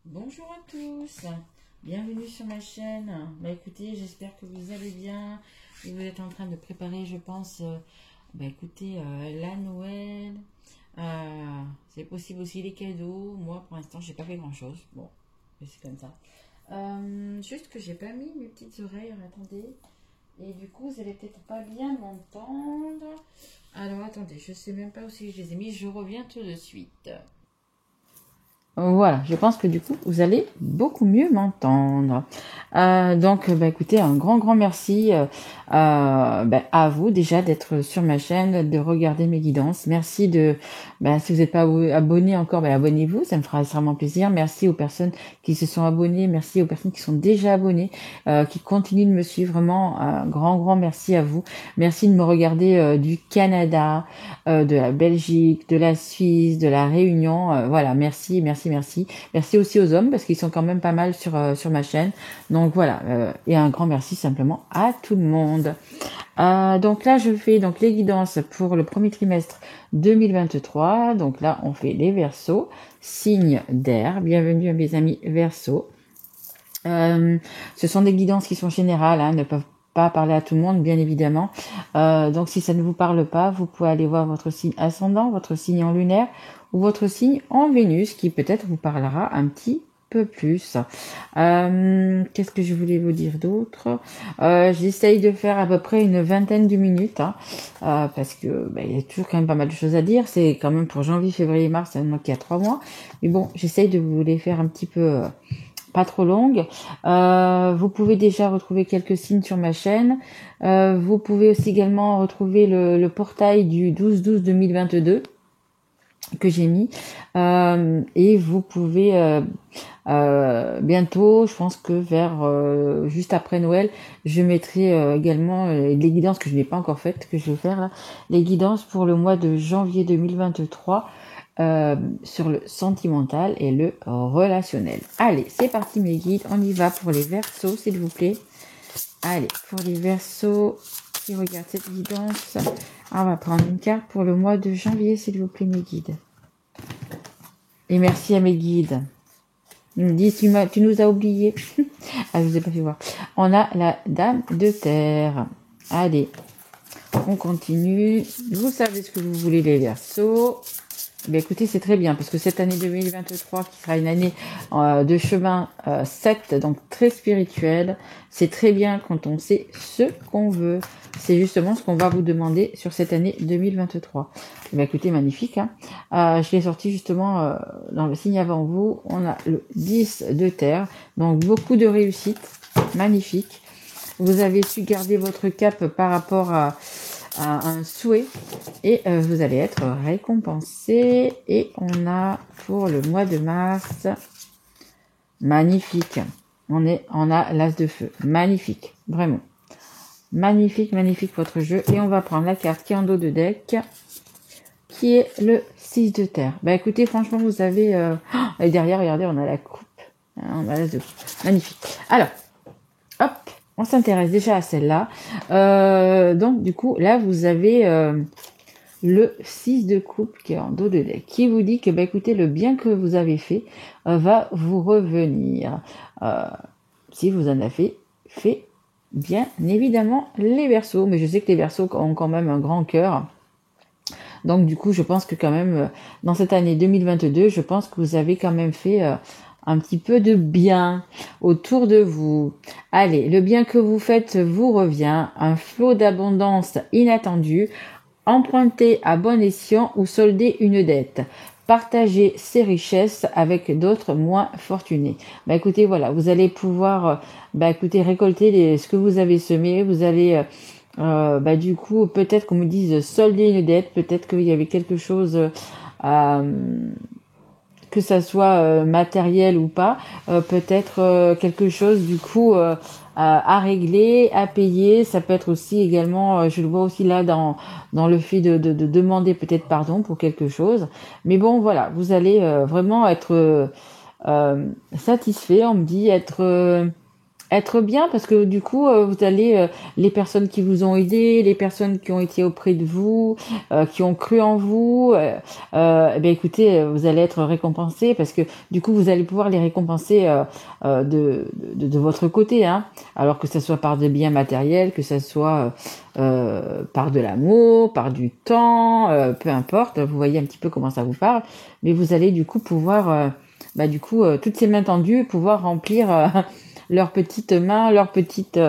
Bonjour à tous, bienvenue sur ma chaîne. Écoutez, j'espère que vous allez bien. Vous êtes en train de préparer, je pense, la Noël. C'est possible aussi les cadeaux. Moi, pour l'instant, j'ai pas fait grand chose. Bon, mais c'est comme ça. Juste que j'ai pas mis mes petites oreilles. Attendez. Et du coup, vous allez peut-être pas bien m'entendre. Alors attendez, je sais même pas où si je les ai mis. Je reviens tout de suite. Voilà, je pense que du coup, vous allez beaucoup mieux m'entendre. Écoutez, un grand merci à vous déjà d'être sur ma chaîne, de regarder mes guidances. Merci si vous n'êtes pas abonné encore, abonnez-vous, ça me fera extrêmement plaisir. Merci aux personnes qui se sont abonnées, merci aux personnes qui sont déjà abonnées, qui continuent de me suivre. Vraiment, un grand merci à vous. Merci de me regarder du Canada, de la Belgique, de la Suisse, de la Réunion. Voilà, merci. Merci aussi aux hommes parce qu'ils sont quand même pas mal sur ma chaîne. Donc voilà, et un grand merci simplement à tout le monde. Donc là, je fais donc les guidances pour le premier trimestre 2023. Donc là, on fait les Verseaux, signe d'air. Bienvenue à mes amis Verseaux. Ce sont des guidances qui sont générales, ne peuvent pas parler à tout le monde, bien évidemment. Donc si ça ne vous parle pas, vous pouvez aller voir votre signe ascendant, votre signe en lunaire ou votre signe en Vénus, qui peut-être vous parlera un petit peu plus. Qu'est-ce que je voulais vous dire d'autre? J'essaye de faire à peu près une vingtaine de minutes, parce que il y a toujours quand même pas mal de choses à dire. C'est quand même pour janvier, février, mars, donc il y a 3 mois. Mais bon, j'essaye de vous les faire un petit peu pas trop longue. Vous pouvez déjà retrouver quelques signes sur ma chaîne. Vous pouvez aussi également retrouver le portail du 12/12/2022 que j'ai mis. Et vous pouvez bientôt, je pense que vers juste après Noël, je mettrai également les guidances que je n'ai pas encore faites, que je vais faire là, les guidances pour le mois de janvier 2023. Sur le sentimental et le relationnel. Allez, c'est parti mes guides, on y va pour les Verseaux, s'il vous plaît. Allez, pour les Verseaux qui regardent cette guidance, on va prendre une carte pour le mois de janvier, s'il vous plaît, mes guides. Et merci à mes guides. Ils me disent, tu nous as oubliés. Je vous ai pas fait voir. On a la Dame de Terre. Allez, on continue. Vous savez ce que vous voulez, les Verseaux. Écoutez, c'est très bien parce que cette année 2023 qui sera une année de chemin 7, donc très spirituel, c'est très bien quand on sait ce qu'on veut. C'est justement ce qu'on va vous demander sur cette année 2023. Écoutez, magnifique. Je l'ai sorti justement dans le signe avant vous. On a le 10 de terre, donc beaucoup de réussite, magnifique. Vous avez su garder votre cap par rapport à un souhait et vous allez être récompensé. Et on a pour le mois de mars, magnifique, on a l'as de feu, magnifique, vraiment magnifique votre jeu. Et on va prendre la carte qui est en dos de deck, qui est le 6 de terre. Écoutez, franchement, vous avez et derrière, regardez, on a la coupe, on a l'as de coupe, magnifique. Alors hop, on s'intéresse déjà à celle-là. Donc, du coup, là, vous avez le 6 de coupe qui est en dos de deck, qui vous dit que, écoutez, le bien que vous avez fait va vous revenir. Si vous en avez fait, bien évidemment, les Verseaux. Mais je sais que les Verseaux ont quand même un grand cœur. Donc, du coup, je pense que quand même, dans cette année 2022, je pense que vous avez quand même fait un petit peu de bien autour de vous. Allez, le bien que vous faites vous revient, un flot d'abondance inattendue, empruntez à bon escient ou soldez une dette. Partagez ses richesses avec d'autres moins fortunés. Écoutez, voilà, vous allez pouvoir récolter ce que vous avez semé. Vous allez du coup, peut-être qu'on me dise solder une dette, peut-être qu'il y avait quelque chose que ça soit matériel ou pas, peut-être quelque chose du coup à régler, à payer. Ça peut être aussi également, je le vois aussi là dans le fait de demander peut-être pardon pour quelque chose. Mais bon, voilà, vous allez vraiment être satisfait. On me dit être bien parce que du coup vous allez les personnes qui vous ont aidé, les personnes qui ont été auprès de vous, qui ont cru en vous, eh bien écoutez, vous allez être récompensé parce que du coup vous allez pouvoir les récompenser de votre côté, hein. Alors que ça soit par des biens matériels, que ça soit par de l'amour, par du temps, peu importe, vous voyez un petit peu comment ça vous parle, mais vous allez du coup pouvoir toutes ces mains tendues pouvoir remplir leurs petites mains, leurs petites.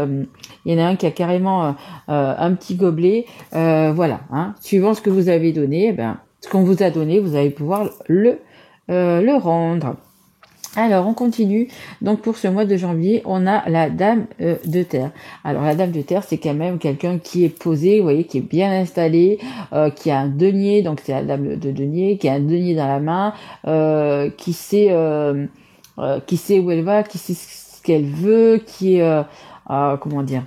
Il y en a un qui a carrément un petit gobelet. Voilà. Hein. Suivant ce que vous avez donné, ce qu'on vous a donné, vous allez pouvoir le rendre. Alors, on continue. Donc, pour ce mois de janvier, on a la Dame de Terre. Alors, la Dame de Terre, c'est quand même quelqu'un qui est posé, vous voyez, qui est bien installé, qui a un denier, donc c'est la Dame de denier, qui a un denier dans la main, qui sait où elle va, qui sait ce qu'elle veut, qui est, comment dire,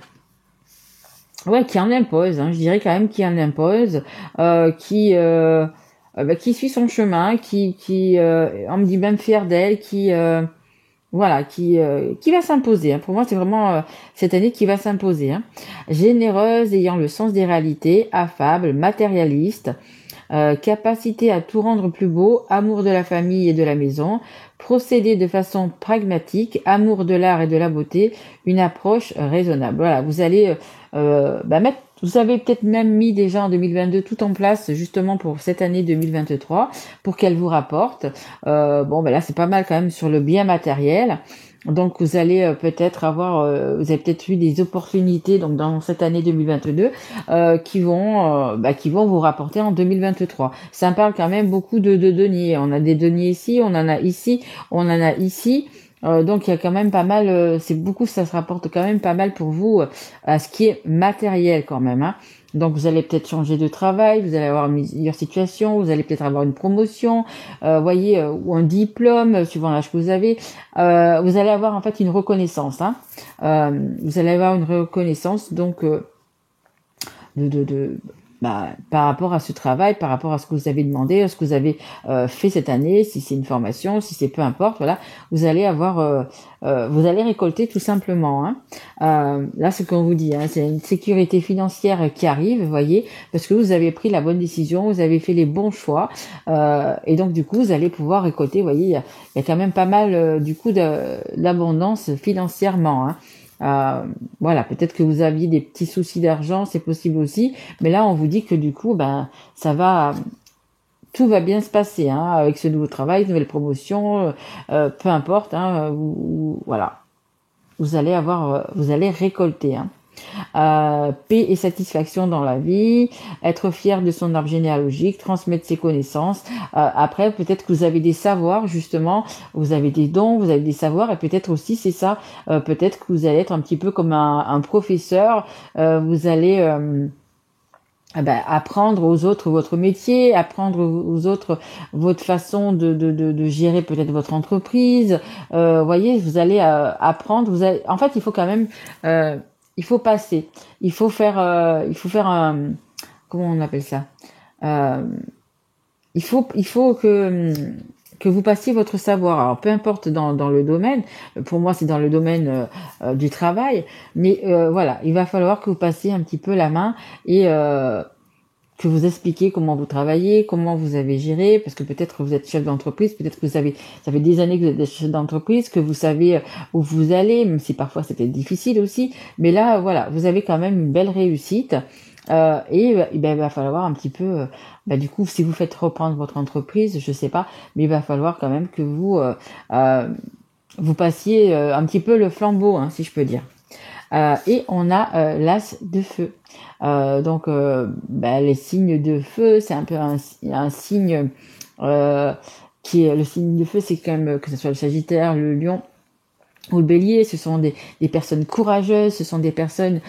ouais, qui en impose, hein, je dirais quand même qui en impose, qui suit son chemin, on me dit même fier d'elle, qui va s'imposer. Hein. Pour moi, c'est vraiment cette année qui va s'imposer. Hein. Généreuse, ayant le sens des réalités, affable, matérialiste, capacité à tout rendre plus beau, amour de la famille et de la maison, procéder de façon pragmatique, amour de l'art et de la beauté, une approche raisonnable. Voilà, vous allez vous avez peut-être même mis déjà en 2022 tout en place justement pour cette année 2023 pour qu'elle vous rapporte. Là c'est pas mal quand même sur le bien matériel. Donc vous allez peut-être vous avez peut-être eu des opportunités donc dans cette année 2022 qui vont vous rapporter en 2023. Ça me parle quand même beaucoup de deniers. On a des deniers ici, on en a ici, on en a ici. Donc il y a quand même pas mal, ça se rapporte quand même pas mal pour vous à ce qui est matériel quand même. Hein. Donc vous allez peut-être changer de travail, vous allez avoir une meilleure situation, vous allez peut-être avoir une promotion, ou un diplôme suivant l'âge que vous avez. Vous allez avoir en fait une reconnaissance. Hein. Vous allez avoir une reconnaissance donc par rapport à ce travail, par rapport à ce que vous avez demandé, à ce que vous avez fait cette année, si c'est une formation, si c'est peu importe, voilà, vous allez vous allez récolter tout simplement. Hein. Là, ce qu'on vous dit, hein, c'est une sécurité financière qui arrive, vous voyez, parce que vous avez pris la bonne décision, vous avez fait les bons choix, et donc du coup, vous allez pouvoir récolter. Vous voyez, il y a quand même pas mal d'abondance financièrement. Hein. Voilà, peut-être que vous aviez des petits soucis d'argent, c'est possible aussi, mais là on vous dit que du coup tout va bien se passer hein, avec ce nouveau travail, nouvelle promotion, peu importe, hein, voilà, vous allez récolter. Hein. Paix et satisfaction dans la vie, être fier de son arbre généalogique, transmettre ses connaissances. Après, peut-être que vous avez des savoirs, justement, vous avez des dons, vous avez des savoirs, et peut-être aussi, c'est ça, peut-être que vous allez être un petit peu comme un professeur, vous allez apprendre aux autres votre métier, apprendre aux autres votre façon de gérer peut-être votre entreprise. Voyez, vous allez apprendre, en fait, il faut quand même... il faut passer. Il faut faire un, comment on appelle ça? Il faut que vous passiez votre savoir. Alors, peu importe dans le domaine. Pour moi, c'est dans le domaine du travail. Mais voilà, il va falloir que vous passiez un petit peu la main et que vous expliquiez comment vous travaillez, comment vous avez géré, parce que peut-être vous êtes chef d'entreprise, peut-être que ça fait des années que vous êtes chef d'entreprise, que vous savez où vous allez, même si parfois c'était difficile aussi, mais là, voilà, vous avez quand même une belle réussite, il va falloir un petit peu, du coup, si vous faites reprendre votre entreprise, je sais pas, mais il va falloir quand même que vous passiez un petit peu le flambeau, hein, si je peux dire. Et on a l'as de feu. Les signes de feu, c'est un peu un signe qui est le signe de feu, c'est quand même que ce soit le Sagittaire, le Lion ou le Bélier, ce sont des personnes courageuses, ce sont des personnes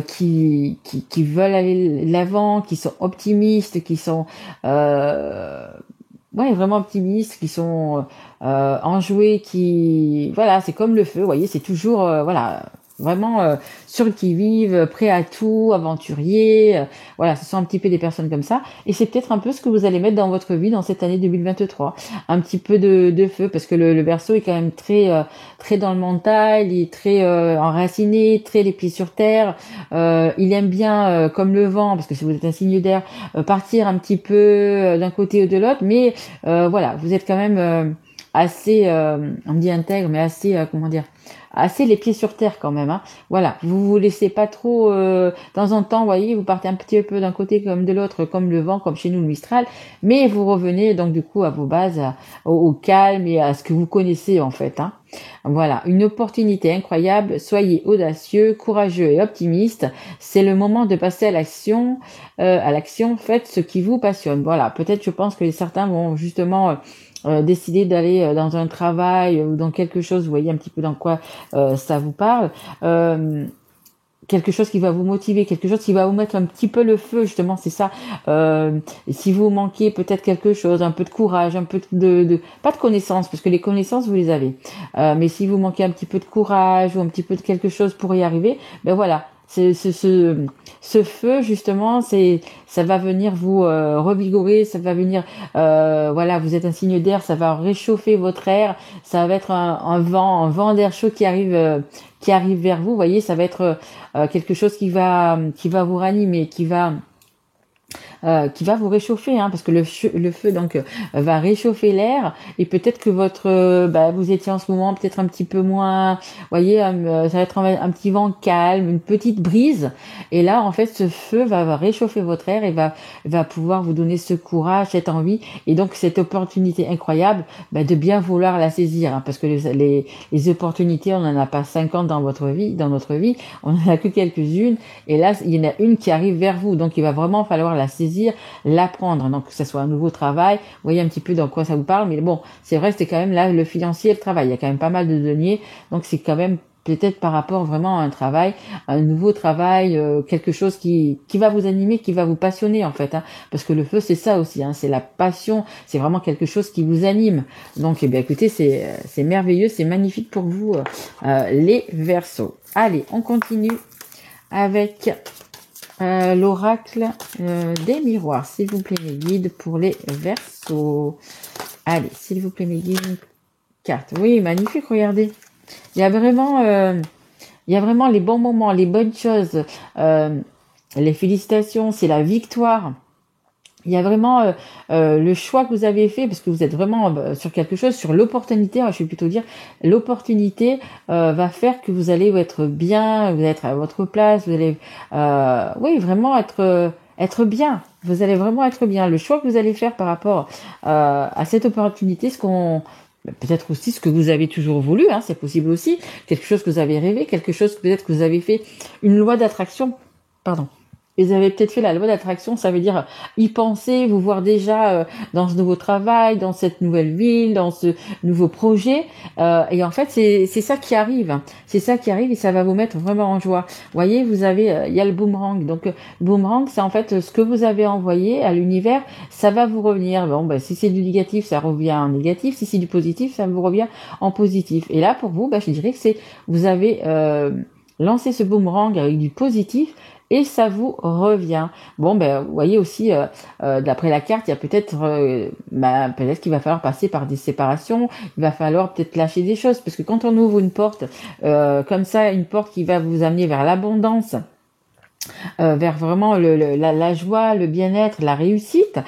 qui veulent aller de l'avant, qui sont optimistes, qui sont vraiment optimistes, qui sont enjoués, c'est comme le feu, vous voyez, c'est toujours vraiment sur le qui-vive, prêt à tout, aventurier. Voilà, ce sont un petit peu des personnes comme ça. Et c'est peut-être un peu ce que vous allez mettre dans votre vie dans cette année 2023. Un petit peu de feu, parce que le Verseau est quand même très dans le mental, il est très enraciné, très les pieds sur terre. Il aime bien, comme le vent, parce que si vous êtes un signe d'air, partir un petit peu d'un côté ou de l'autre. Mais voilà, vous êtes quand même assez, on dit intègre, mais assez, comment dire, assez les pieds sur terre quand même. Hein. Voilà, vous vous laissez pas trop, de temps en temps, vous voyez, vous partez un petit peu d'un côté comme de l'autre, comme le vent, comme chez nous le Mistral, mais vous revenez donc du coup à vos bases, au calme et à ce que vous connaissez en fait. Hein. Voilà, une opportunité incroyable. Soyez audacieux, courageux et optimiste. C'est le moment de passer à l'action. Faites ce qui vous passionne. Voilà, peut-être je pense que certains vont justement décider d'aller dans un travail ou dans quelque chose, vous voyez un petit peu dans quoi ça vous parle, quelque chose qui va vous motiver, quelque chose qui va vous mettre un petit peu le feu, justement, c'est ça. Si vous manquez peut-être quelque chose, un peu de courage, un peu pas de connaissances, parce que les connaissances, vous les avez. Mais si vous manquez un petit peu de courage ou un petit peu de quelque chose pour y arriver, ben voilà. Ce feu, justement, ça va venir vous revigorer, ça va venir, voilà, vous êtes un signe d'air, ça va réchauffer votre air, ça va être un vent d'air chaud qui arrive vers vous. Vous voyez, ça va être quelque chose qui va vous ranimer, qui va vous réchauffer, hein, parce que le feu donc va réchauffer l'air et peut-être que vous étiez en ce moment peut-être un petit peu moins, vous voyez, ça va être un petit vent calme, une petite brise, et là en fait ce feu va réchauffer votre air et va pouvoir vous donner ce courage, cette envie et donc cette opportunité incroyable de bien vouloir la saisir, hein, parce que les opportunités on n'en a pas 50 dans notre vie, on en a que quelques-unes et là il y en a une qui arrive vers vous, donc il va vraiment falloir la saisir, l'apprendre, donc que ce soit un nouveau travail, vous voyez un petit peu dans quoi ça vous parle, mais bon, c'est vrai, c'est quand même là le financier et le travail, il y a quand même pas mal de deniers, donc c'est quand même peut-être par rapport vraiment à un travail, un nouveau travail, quelque chose qui va vous animer, qui va vous passionner en fait, hein, parce que le feu c'est ça aussi, hein, c'est la passion, c'est vraiment quelque chose qui vous anime, donc eh bien écoutez, c'est merveilleux, c'est magnifique pour vous les Verseaux. Allez, on continue avec l'oracle des miroirs, s'il vous plaît mes guides pour les Verseaux. Allez, s'il vous plaît mes guides, une carte. Oui, magnifique, regardez. Il y a vraiment les bons moments, les bonnes choses, les félicitations, c'est la victoire. Il y a vraiment le choix que vous avez fait, parce que vous êtes vraiment sur quelque chose, sur l'opportunité, je vais plutôt dire, l'opportunité va faire que vous allez être bien, vous allez être à votre place, vous allez oui, vraiment être bien. Vous allez vraiment être bien. Le choix que vous allez faire par rapport à cette opportunité, peut-être aussi ce que vous avez toujours voulu, hein, c'est possible aussi, quelque chose que vous avez rêvé, quelque chose peut-être que vous avez fait, une loi d'attraction, pardon. Vous avez peut-être fait la loi d'attraction, ça veut dire y penser, vous voir déjà dans ce nouveau travail, dans cette nouvelle ville, dans ce nouveau projet. Et en fait, c'est ça qui arrive. C'est ça qui arrive et ça va vous mettre vraiment en joie. Vous voyez, vous avez, il y a le boomerang. Donc, boomerang, c'est en fait ce que vous avez envoyé à l'univers, ça va vous revenir. Bon, si c'est du négatif, ça revient en négatif. Si c'est du positif, ça vous revient en positif. Et là, pour vous, je dirais que vous avez lancé ce boomerang avec du positif. Et ça vous revient. Bon, vous voyez aussi, d'après la carte, il y a peut-être qu'il va falloir passer par des séparations, il va falloir peut-être lâcher des choses, parce que quand on ouvre une porte, comme ça, une porte qui va vous amener vers l'abondance, vers vraiment la joie, le bien-être, la réussite,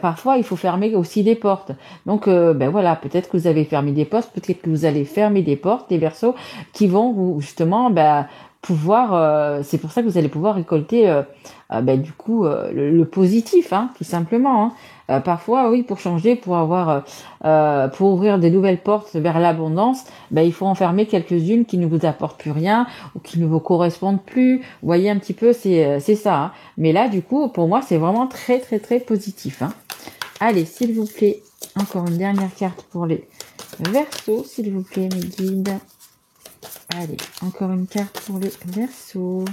parfois il faut fermer aussi des portes. Donc voilà, peut-être que vous avez fermé des portes, peut-être que vous allez fermer des portes, des Verseaux, qui vont vous justement pouvoir, c'est pour ça que vous allez pouvoir récolter du coup le positif, hein, tout simplement. Hein. Parfois, oui, pour changer, pour ouvrir des nouvelles portes vers l'abondance, il faut en fermer quelques-unes qui ne vous apportent plus rien ou qui ne vous correspondent plus. Vous voyez un petit peu, c'est ça. Hein. Mais là, du coup, pour moi, c'est vraiment très très très positif. Hein. Allez, s'il vous plaît, encore une dernière carte pour les Verseaux, s'il vous plaît, mes guides. Allez, encore une carte pour les Verseaux.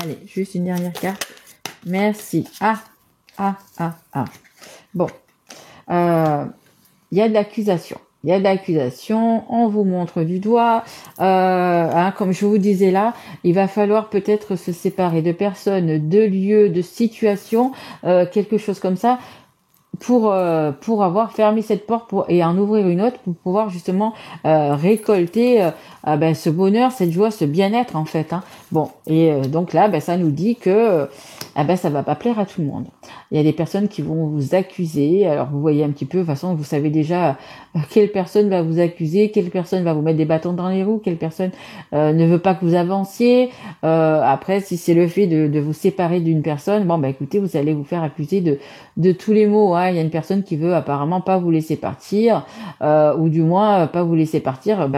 Allez, juste une dernière carte. Merci. Bon. Il y a de l'accusation. il y a de l'accusation, on vous montre du doigt. Comme je vous disais là, il va falloir peut-être se séparer de personnes, de lieux, de situations, quelque chose comme ça, pour avoir fermé cette porte et en ouvrir une autre pour pouvoir justement récolter ce bonheur, cette joie, ce bien-être en fait. Hein. Bon, et donc là, ça nous dit que ça va pas plaire à tout le monde. Il y a des personnes qui vont vous accuser. Alors vous voyez un petit peu, de toute façon, vous savez déjà quelle personne va vous accuser, quelle personne va vous mettre des bâtons dans les roues, quelle personne ne veut pas que vous avanciez. Après, si c'est le fait de vous séparer d'une personne, écoutez, vous allez vous faire accuser de tous les maux. Hein. Il y a une personne qui veut apparemment pas vous laisser partir, ou du moins pas vous laisser partir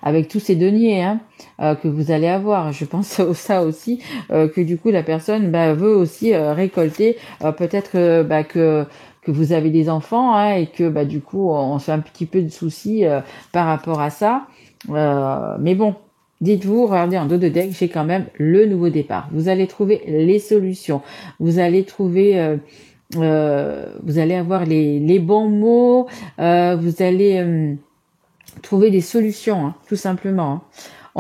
avec tous ces deniers que vous allez avoir. Je pense ça aussi, que du coup la personne veut aussi récolter peut-être que vous avez des enfants et que du coup on se fait un petit peu de soucis par rapport à ça. Mais bon, dites-vous, regardez en dos de deck, j'ai quand même le nouveau départ. Vous allez trouver les solutions. Vous allez trouver vous allez avoir les bons mots, vous allez trouver des solutions, tout simplement. Hein.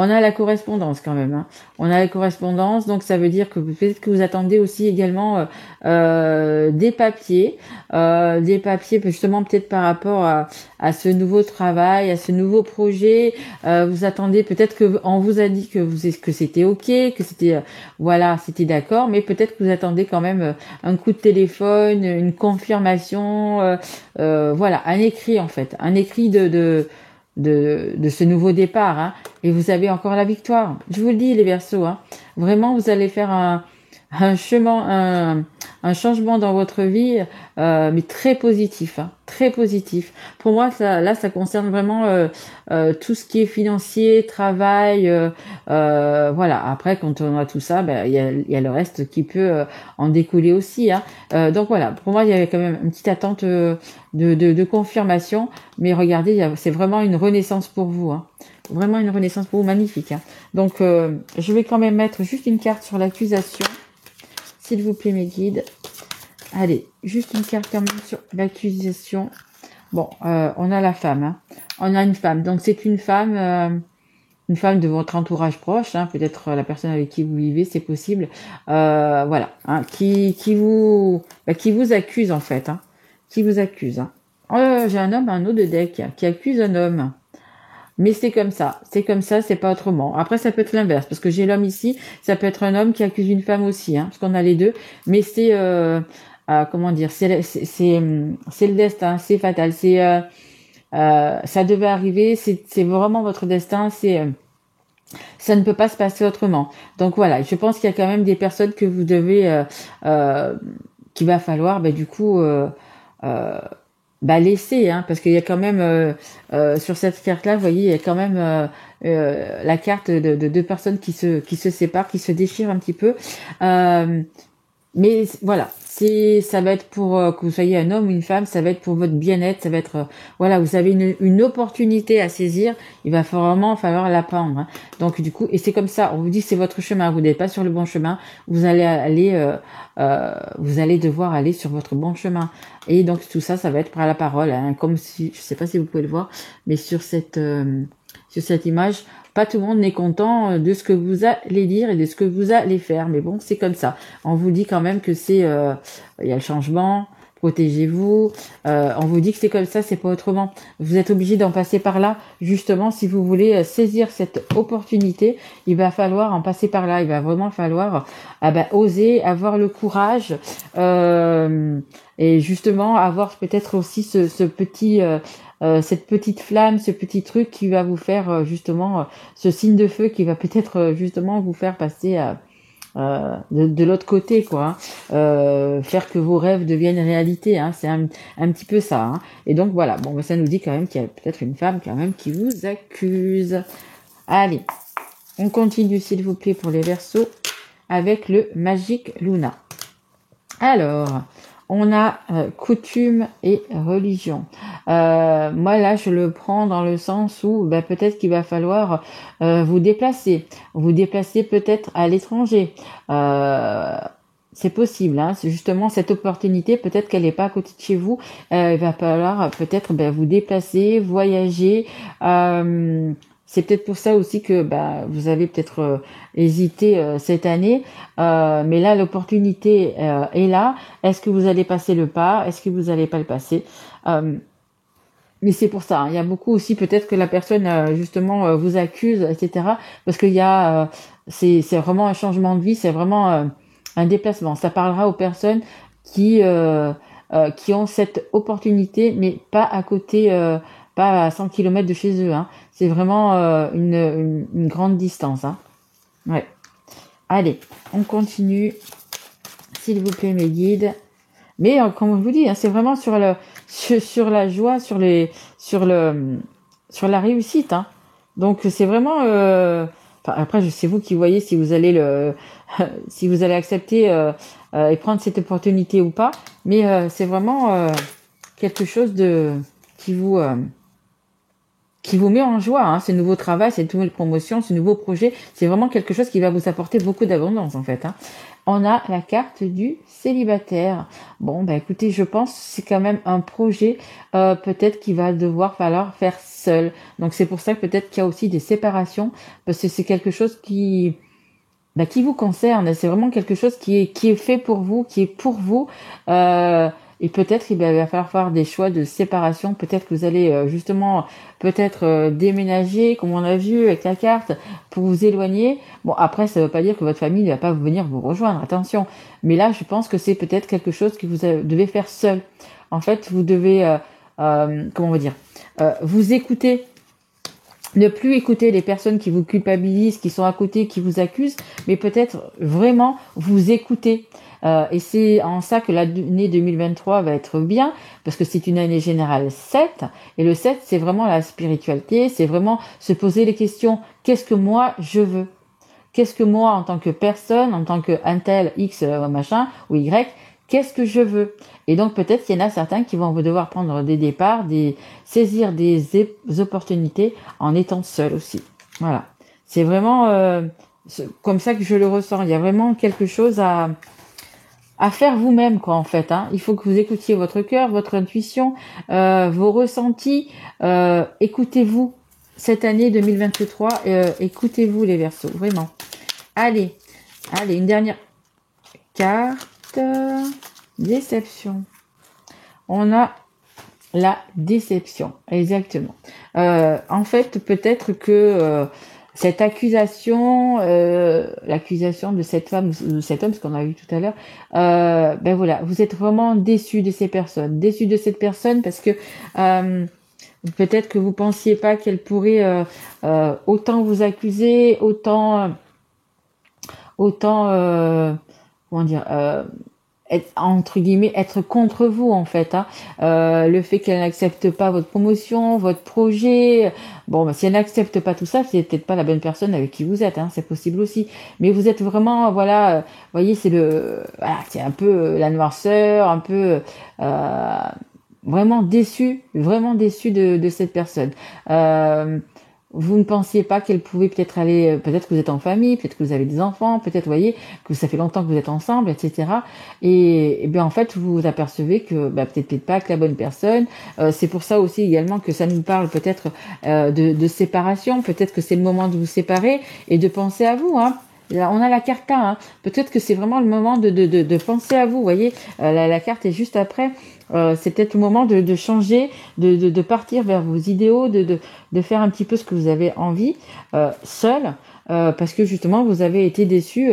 On a la correspondance quand même. Hein. On a la correspondance, donc ça veut dire que peut-être que vous attendez aussi également des papiers justement peut-être par rapport à ce nouveau travail, à ce nouveau projet. Vous attendez peut-être que on vous a dit que c'était ok, que c'était c'était d'accord, mais peut-être que vous attendez quand même un coup de téléphone, une confirmation, un écrit en fait, un écrit de ce nouveau départ, hein, et vous avez encore la victoire. Je vous le dis, les Verseaux, hein, vraiment, vous allez faire un changement dans votre vie, mais très positif, hein, très positif. Pour moi, ça concerne vraiment tout ce qui est financier, travail, Après, quand on a tout ça, il y a le reste qui peut en découler aussi. Hein. Donc voilà, pour moi, il y avait quand même une petite attente de confirmation, mais regardez, c'est vraiment une renaissance pour vous. Hein. Vraiment une renaissance pour vous, magnifique. Hein. Donc, je vais quand même mettre juste une carte sur l'accusation. S'il vous plaît, mes guides. Allez, juste une carte quand même sur l'accusation. Bon, on a la femme. Hein. On a une femme. Donc, c'est une femme de votre entourage proche. Hein, peut-être la personne avec qui vous vivez, c'est possible. Hein, qui vous accuse, en fait. Hein, qui vous accuse. Hein. J'ai un autre deck qui accuse un homme. Mais c'est comme ça, c'est pas autrement. Après, ça peut être l'inverse, parce que j'ai l'homme ici, ça peut être un homme qui accuse une femme aussi, hein, parce qu'on a les deux. Mais c'est, comment dire, c'est le destin, c'est fatal, ça devait arriver, c'est vraiment votre destin, ça ne peut pas se passer autrement. Donc voilà, je pense qu'il y a quand même des personnes que vous devez, qu'il va falloir, du coup. Laisser, hein, parce qu'il y a quand même sur cette carte-là, vous voyez, il y a quand même la carte de deux personnes qui se séparent, qui se déchirent un petit peu. Mais voilà, ça va être pour que vous soyez un homme ou une femme, ça va être pour votre bien-être, ça va être vous avez une opportunité à saisir, il va vraiment falloir la prendre. Hein. Donc du coup, et c'est comme ça, on vous dit c'est votre chemin, vous n'êtes pas sur le bon chemin, vous allez devoir aller sur votre bon chemin. Et donc tout ça, ça va être par la parole, hein, comme si, je sais pas si vous pouvez le voir, mais sur cette image. Pas tout le monde n'est content de ce que vous allez dire et de ce que vous allez faire. Mais bon, c'est comme ça. On vous dit quand même que il y a le changement, protégez-vous. On vous dit que c'est comme ça, c'est pas autrement. Vous êtes obligé d'en passer par là. Justement, si vous voulez saisir cette opportunité, il va falloir en passer par là. Il va vraiment falloir oser, avoir le courage et justement avoir peut-être aussi ce petit... cette petite flamme, ce petit truc qui va vous faire justement ce signe de feu qui va peut-être justement vous faire passer de l'autre côté, quoi. Hein. Faire que vos rêves deviennent réalité, hein. C'est un petit peu ça. Hein. Et donc voilà, bon, ça nous dit quand même qu'il y a peut-être une femme quand même qui vous accuse. Allez, on continue s'il vous plaît pour les Verseaux avec le Magic Luna. Alors, on a coutume et religion. Moi là, je le prends dans le sens où peut-être qu'il va falloir vous déplacer peut-être à l'étranger. c'est possible, hein. C'est justement cette opportunité, peut-être qu'elle n'est pas à côté de chez vous. Il va falloir peut-être vous déplacer, voyager. C'est peut-être pour ça aussi que vous avez peut-être hésité cette année. Mais là, l'opportunité est là. Est-ce que vous allez passer le pas? Est-ce que vous n'allez pas le passer? Mais c'est pour ça, hein. Il y a beaucoup aussi peut-être que la personne justement vous accuse, etc. Parce qu'il y a c'est vraiment un changement de vie, c'est vraiment un déplacement. Ça parlera aux personnes qui ont cette opportunité, mais pas à côté, pas à 100 km de chez eux, hein. C'est vraiment une grande distance, hein. Ouais. Allez, on continue. S'il vous plaît, mes guides. Mais comme je vous dis, hein, c'est vraiment sur la joie, sur la réussite, hein. Donc c'est vraiment après c'est vous qui voyez si vous allez si vous allez accepter et prendre cette opportunité ou pas, mais c'est vraiment quelque chose qui vous met en joie, hein. Ce nouveau travail, cette nouvelle promotion, ce nouveau projet, c'est vraiment quelque chose qui va vous apporter beaucoup d'abondance en fait, hein. On a la carte du célibataire. Bon, écoutez, je pense que c'est quand même un projet peut-être qu'il va falloir faire seul. Donc c'est pour ça que peut-être qu'il y a aussi des séparations, parce que c'est quelque chose qui vous concerne. C'est vraiment quelque chose qui est fait pour vous, qui est pour vous. Et peut-être qu'il va falloir faire des choix de séparation. Peut-être que vous allez justement déménager, comme on a vu avec la carte, pour vous éloigner. Bon, après, ça ne veut pas dire que votre famille ne va pas venir vous rejoindre, attention. Mais là, je pense que c'est peut-être quelque chose que vous devez faire seul. En fait, vous devez, comment on va dire, vous écouter. Ne plus écouter les personnes qui vous culpabilisent, qui sont à côté, qui vous accusent, mais peut-être vraiment vous écouter. Et c'est en ça que l'année 2023 va être bien, parce que c'est une année générale 7, et le 7, c'est vraiment la spiritualité, c'est vraiment se poser les questions, qu'est-ce que moi je veux? Qu'est-ce que moi, en tant que personne, en tant que un tel, X, machin, ou Y, qu'est-ce que je veux? Et donc peut-être qu'il y en a certains qui vont devoir prendre des départs, saisir des opportunités en étant seuls aussi. Voilà. C'est vraiment comme ça que je le ressens. Il y a vraiment quelque chose à faire vous-même, quoi, en fait, hein. Il faut que vous écoutiez votre cœur, votre intuition, vos ressentis. Écoutez-vous cette année 2023. Écoutez-vous les Verseaux, vraiment. Allez, une dernière carte. Déception. On a la déception, exactement. En fait, peut-être que cette accusation, l'accusation de cette femme ou de cet homme, ce qu'on a vu tout à l'heure, voilà, vous êtes vraiment déçu de ces personnes, déçu de cette personne parce que peut-être que vous pensiez pas qu'elle pourrait autant vous accuser, autant comment dire, entre guillemets, être contre vous, en fait, hein. Le fait qu'elle n'accepte pas votre promotion, votre projet, bon, si elle n'accepte pas tout ça, c'est peut-être pas la bonne personne avec qui vous êtes, hein, c'est possible aussi. Mais vous êtes vraiment, voilà, voyez, c'est c'est un peu la noirceur, un peu vraiment déçu de cette personne. Vous ne pensiez pas qu'elle pouvait peut-être aller, peut-être que vous êtes en famille, peut-être que vous avez des enfants, peut-être, vous voyez, que ça fait longtemps que vous êtes ensemble, etc. Et bien en fait, vous vous apercevez que peut-être pas que la bonne personne. C'est pour ça aussi également que ça nous parle peut-être de séparation. Peut-être que c'est le moment de vous séparer et de penser à vous, hein. Là, on a la carte 1, hein. Peut-être que c'est vraiment le moment de penser à vous. Vous voyez, la carte est juste après. C'est peut-être le moment de changer, de partir vers vos idéaux, de faire un petit peu ce que vous avez envie, seul, parce que justement vous avez été déçu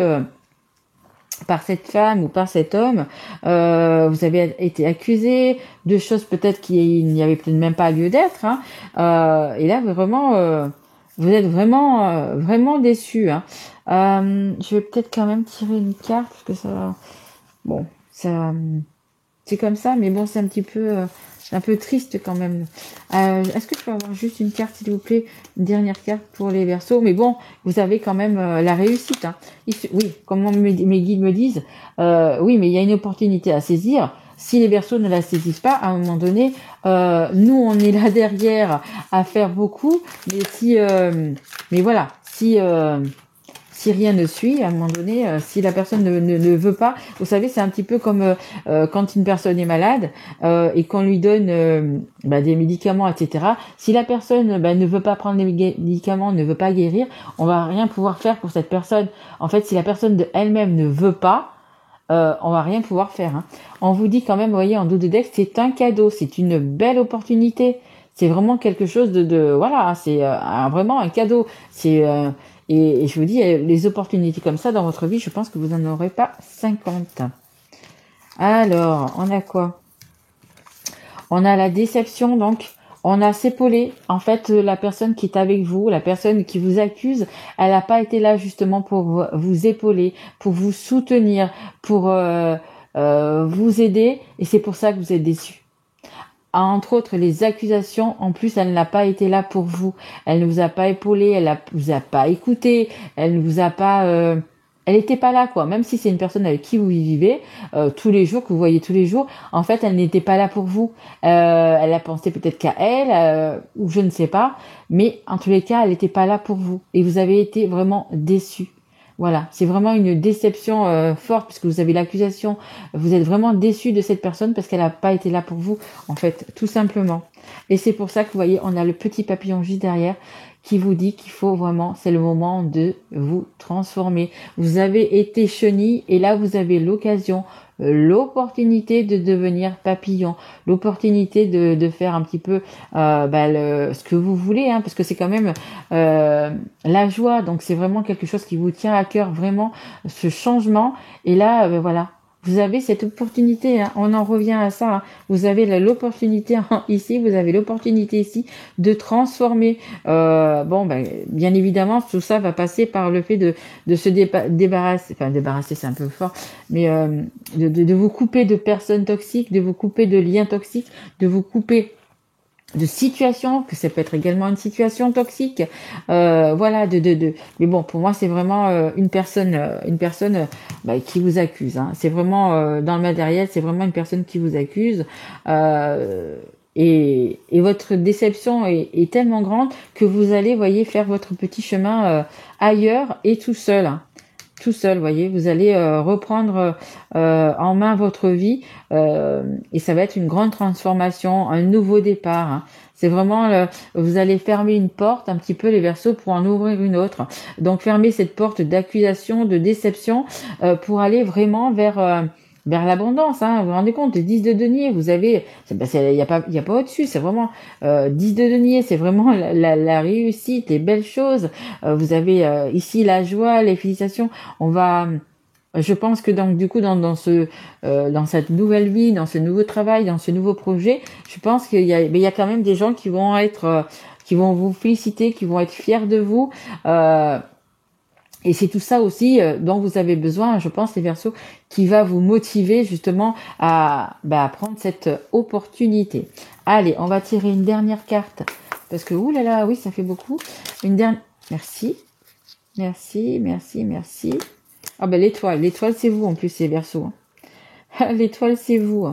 par cette femme ou par cet homme. Vous avez été accusé de choses peut-être qu'il n'y avait peut-être même pas lieu d'être, hein. Et là vraiment vous êtes vraiment déçu, hein. Je vais peut-être quand même tirer une carte parce que ça, bon, ça, c'est comme ça, mais bon, c'est un peu triste quand même. Est-ce que je peux avoir juste une carte, s'il vous plaît, une dernière carte pour les Verseaux? Mais bon, vous avez quand même la réussite, hein. Oui, comme mes guides me disent, oui, mais il y a une opportunité à saisir. Si les Verseaux ne la saisissent pas, à un moment donné, nous, on est là derrière à faire beaucoup. Mais mais voilà, si si rien ne suit, à un moment donné, si la personne ne veut pas, vous savez, c'est un petit peu comme quand une personne est malade et qu'on lui donne des médicaments, etc. Si la personne ne veut pas prendre les médicaments, ne veut pas guérir, on va rien pouvoir faire pour cette personne. En fait, si la personne de elle-même ne veut pas, on va rien pouvoir faire. Hein. On vous dit quand même, vous voyez, en dos de deck, c'est un cadeau, c'est une belle opportunité. C'est vraiment quelque chose voilà, c'est vraiment un cadeau. C'est et je vous dis, les opportunités comme ça dans votre vie, je pense que vous n'en aurez pas 50. Alors, on a quoi? On a la déception, donc. On a s'épaulé. En fait, la personne qui est avec vous, la personne qui vous accuse, elle n'a pas été là justement pour vous épauler, pour vous soutenir, pour vous aider. Et c'est pour ça que vous êtes déçus. Entre autres, les accusations, en plus, elle n'a pas été là pour vous. Elle ne vous a pas épaulé, elle ne vous a pas écouté, elle ne vous a pas... elle n'était pas là, quoi. Même si c'est une personne avec qui vous vivez tous les jours, que vous voyez tous les jours, en fait, elle n'était pas là pour vous. Elle a pensé peut-être qu'à elle, ou je ne sais pas. Mais en tous les cas, elle n'était pas là pour vous. Et vous avez été vraiment déçus. Voilà, c'est vraiment une déception forte puisque vous avez l'accusation. Vous êtes vraiment déçu de cette personne parce qu'elle n'a pas été là pour vous, en fait, tout simplement. Et c'est pour ça que vous voyez, on a le petit papillon juste derrière qui vous dit qu'il faut vraiment, c'est le moment de vous transformer. Vous avez été chenille et là vous avez l'occasion, l'opportunité de devenir papillon, l'opportunité de faire un petit peu ce que vous voulez, hein, parce que c'est quand même la joie, donc c'est vraiment quelque chose qui vous tient à cœur, vraiment ce changement. Et là, voilà. Vous avez cette opportunité, hein, on en revient à ça, hein, vous avez l'opportunité ici, vous avez l'opportunité ici de transformer. Bien évidemment, tout ça va passer par le fait de se débarrasser, enfin débarrasser c'est un peu fort, mais de vous couper de personnes toxiques, de vous couper de liens toxiques, de vous couper de situation, que ça peut être également une situation toxique, voilà, mais bon, pour moi c'est vraiment une personne qui vous accuse, hein. C'est vraiment dans le matériel, c'est vraiment une personne qui vous accuse, et votre déception est tellement grande que vous allez, voyez, faire votre petit chemin ailleurs et tout seul, hein. Tout seul, voyez, vous allez reprendre en main votre vie et ça va être une grande transformation, un nouveau départ, hein. C'est vraiment, vous allez fermer une porte un petit peu les Verseaux pour en ouvrir une autre. Donc fermer cette porte d'accusation, de déception pour aller vraiment vers l'abondance, hein. Vous vous rendez compte, 10 de denier, vous avez, il y a pas au-dessus, c'est vraiment 10 de denier, c'est vraiment la réussite, les belles choses. Vous avez ici la joie, les félicitations. Je pense que donc du coup dans cette nouvelle vie, dans ce nouveau travail, dans ce nouveau projet, je pense qu'il y a quand même des gens qui vont être qui vont vous féliciter, qui vont être fiers de vous. Et c'est tout ça aussi dont vous avez besoin, je pense, les Verseaux, qui va vous motiver justement à prendre cette opportunité. Allez, on va tirer une dernière carte. Parce que, oulala, oui, ça fait beaucoup. Une dernière... Merci. Merci, merci, merci. Ah l'étoile. L'étoile, c'est vous en plus, les Verseaux. L'étoile, c'est vous.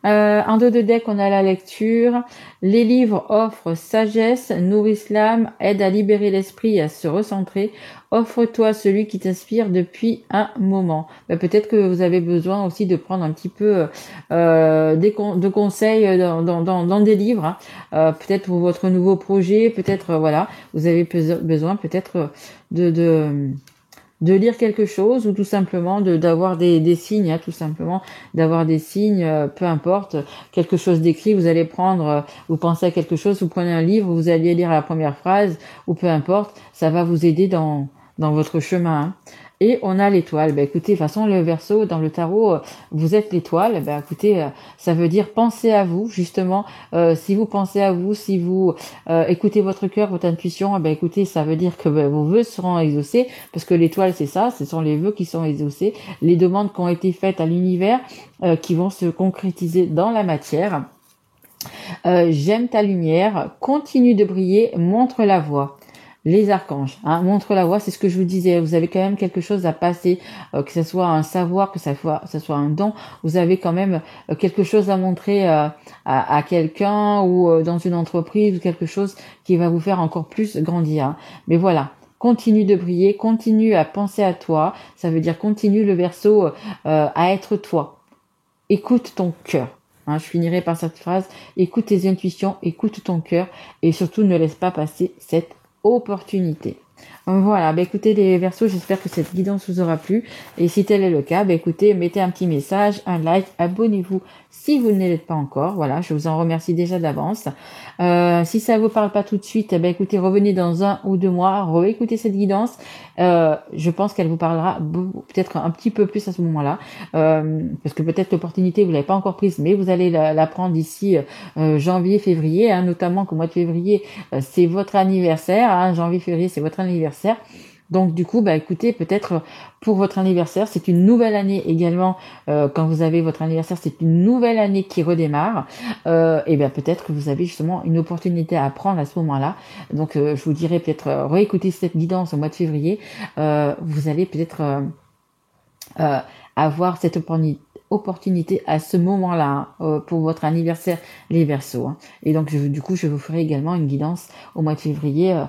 En dos de deck, on a la lecture. Les livres offrent sagesse, nourrissent l'âme, aident à libérer l'esprit et à se recentrer. Offre-toi celui qui t'inspire depuis un moment. Peut-être que vous avez besoin aussi de prendre un petit peu de conseils dans des livres, hein. Peut-être pour votre nouveau projet, peut-être voilà, vous avez besoin peut-être de lire quelque chose ou tout simplement d'avoir des signes, hein, tout simplement d'avoir des signes, peu importe, quelque chose d'écrit, vous allez prendre, vous pensez à quelque chose, vous prenez un livre, vous allez lire la première phrase ou peu importe, ça va vous aider dans votre chemin, hein. Et on a l'étoile. Écoutez, de toute façon, le Verseau, dans le tarot, vous êtes l'étoile. Écoutez, ça veut dire pensez à vous, justement. Si vous pensez à vous, si vous écoutez votre cœur, votre intuition, écoutez, ça veut dire que vos vœux seront exaucés, parce que l'étoile, c'est ça, ce sont les vœux qui sont exaucés, les demandes qui ont été faites à l'univers, qui vont se concrétiser dans la matière. J'aime ta lumière, continue de briller, montre la voie. Les archanges, hein, montre la voie, c'est ce que je vous disais, vous avez quand même quelque chose à passer, que ce soit un savoir, que ça soit un don, vous avez quand même quelque chose à montrer à quelqu'un ou dans une entreprise ou quelque chose qui va vous faire encore plus grandir, hein. Mais voilà, continue de briller, continue à penser à toi. Ça veut dire continue le Verseau à être toi. Écoute ton cœur. Hein, je finirai par cette phrase. Écoute tes intuitions, écoute ton cœur et surtout ne laisse pas passer cette opportunité. Voilà, écoutez les Verseaux, j'espère que cette guidance vous aura plu. Et si tel est le cas, écoutez, mettez un petit message, un like, abonnez-vous si vous ne l'êtes pas encore. Voilà, je vous en remercie déjà d'avance. Si ça vous parle pas tout de suite, écoutez, revenez dans 1 ou 2 mois, réécoutez cette guidance. Je pense qu'elle vous parlera peut-être un petit peu plus à ce moment-là, parce que peut-être l'opportunité vous l'avez pas encore prise, mais vous allez la prendre d'ici janvier, février, hein, notamment qu'au mois de février, c'est votre anniversaire, hein, janvier, février, c'est votre anniversaire. Donc du coup, écoutez, peut-être pour votre anniversaire, c'est une nouvelle année également. Quand vous avez votre anniversaire, c'est une nouvelle année qui redémarre. Et peut-être que vous avez justement une opportunité à prendre à ce moment-là. Donc je vous dirais peut-être réécouter cette guidance au mois de février. Vous allez peut-être avoir cette opportunité à ce moment-là pour votre anniversaire, les Verseaux. Hein. Et donc du coup, je vous ferai également une guidance au mois de février.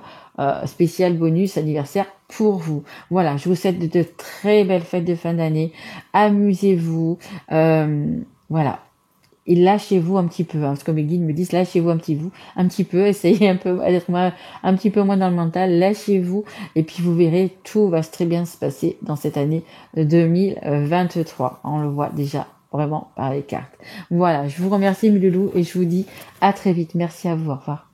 Spécial bonus anniversaire pour vous. Voilà, je vous souhaite de très belles fêtes de fin d'année. Amusez-vous. Voilà. Et lâchez-vous un petit peu, hein, parce que mes guides me disent lâchez-vous un petit peu, essayez un peu d'être un petit peu moins dans le mental, lâchez-vous, et puis vous verrez, tout va très bien se passer dans cette année 2023. On le voit déjà vraiment par les cartes. Voilà, je vous remercie mes loulous, et je vous dis à très vite. Merci à vous, au revoir.